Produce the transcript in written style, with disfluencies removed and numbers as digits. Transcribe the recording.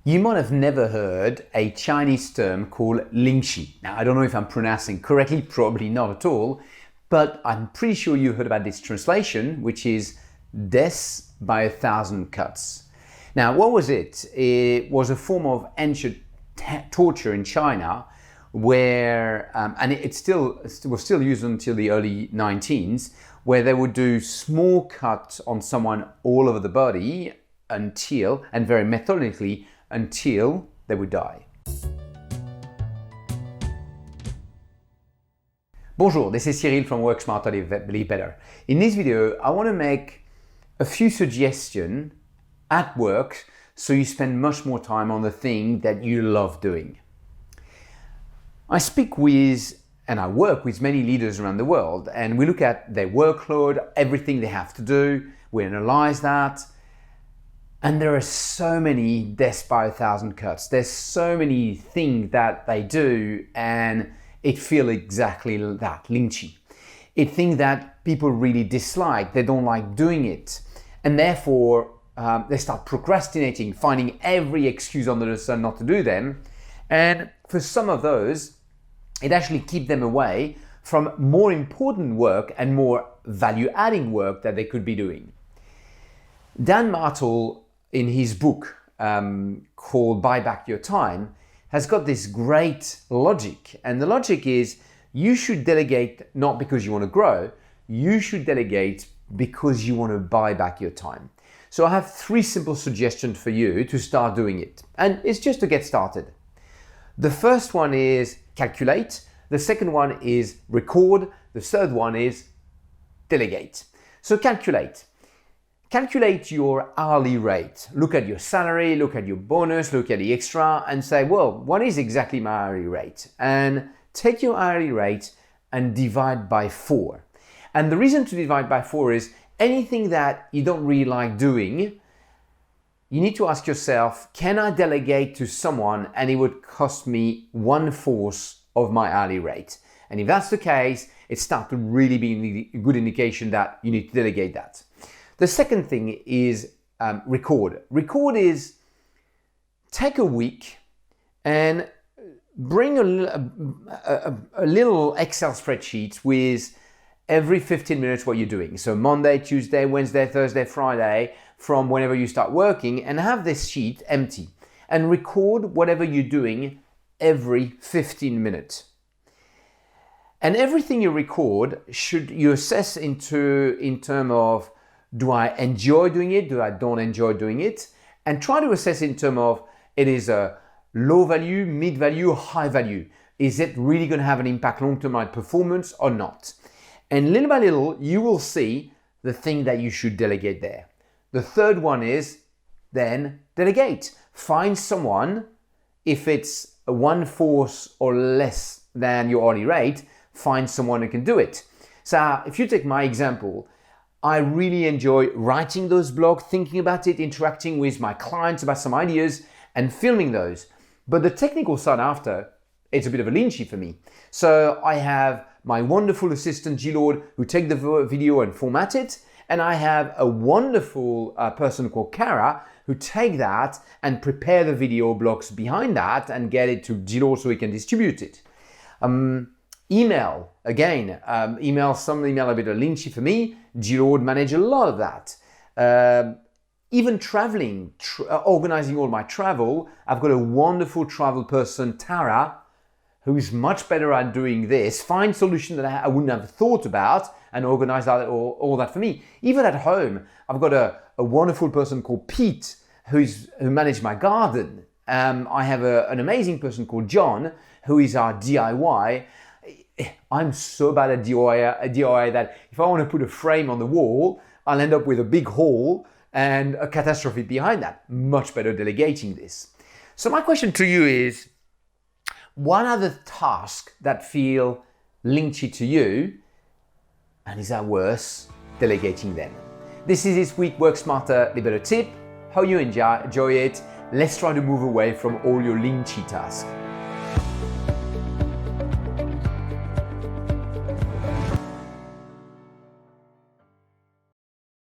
You might have never heard a Chinese term called lingqi. Now, I don't know if I'm pronouncing correctly, probably not at all, but I'm pretty sure you heard about this translation, which is death by 1,000 cuts. Now, what was it? It was a form of ancient torture in China where, and it was still used until the early 19s, where they would do small cuts on someone all over the body until, and very methodically, until they would die. Bonjour, this is Cyril from Work Smarter, Live Better. In this video, I want to make a few suggestions at work so you spend much more time on the thing that you love doing. I speak with and I work with many leaders around the world, and we look at their workload, everything they have to do, we analyze that, and there are so many deaths by 1,000 cuts. There's so many things that they do, and it feels exactly that, lingqi. It's things that people really dislike, they don't like doing it, and therefore they start procrastinating, finding every excuse under the sun not to do them, and for some of those, it actually keeps them away from more important work and more value-adding work that they could be doing. Dan Martel, in his book called Buyback Your Time, has got this great logic. And the logic is you should delegate not because you want to grow, you should delegate because you want to buy back your time. So I have 3 simple suggestions for you to start doing it. And it's just to get started. The first one is calculate. The second one is record. The third one is delegate. So calculate. Calculate your hourly rate. Look at your salary, look at your bonus, look at the extra and say, well, what is exactly my hourly rate? And take your hourly rate and divide by 4. And the reason to divide by 4 is anything that you don't really like doing, you need to ask yourself, can I delegate to someone and it would cost me 1/4 of my hourly rate? And if that's the case, it starts to really be a good indication that you need to delegate that. The second thing is record. Record is take a week and bring a little Excel spreadsheet with every 15 minutes what you're doing. So Monday, Tuesday, Wednesday, Thursday, Friday, from whenever you start working, and have this sheet empty and record whatever you're doing every 15 minutes. And everything you record should you assess in terms of, do I enjoy doing it? Do I don't enjoy doing it? And try to assess in terms of, it is a low value, mid value, high value. Is it really going to have an impact long-term on my performance or not? And little by little, you will see the thing that you should delegate there. The third one is then delegate. Find someone, if it's 1/4 or less than your hourly rate, find someone who can do it. So if you take my example, I really enjoy writing those blogs, thinking about it, interacting with my clients about some ideas and filming those. But the technical side after, it's a bit of a lingqi for me. So I have my wonderful assistant, Gilord, who take the video and format it. And I have a wonderful person called Cara who take that and prepare the video blocks behind that and get it to Gilord so he can distribute it. Email, again, some email a bit of lingqi for me. Gilord manage a lot of that. Even traveling, organizing all my travel. I've got a wonderful travel person, Tara, who is much better at doing this, find solutions that I wouldn't have thought about and organize that, all that for me. Even at home, I've got a wonderful person called Pete who manages my garden. I have an amazing person called John who is our DIY. I'm so bad at DIY that if I want to put a frame on the wall, I'll end up with a big hole and a catastrophe behind that. Much better delegating this. So my question to you is, what are the tasks that feel lingqi to you? And is that worth delegating them? This is this week Work Smarter, Live Better tip. Hope you enjoy it. Let's try to move away from all your lingqi tasks.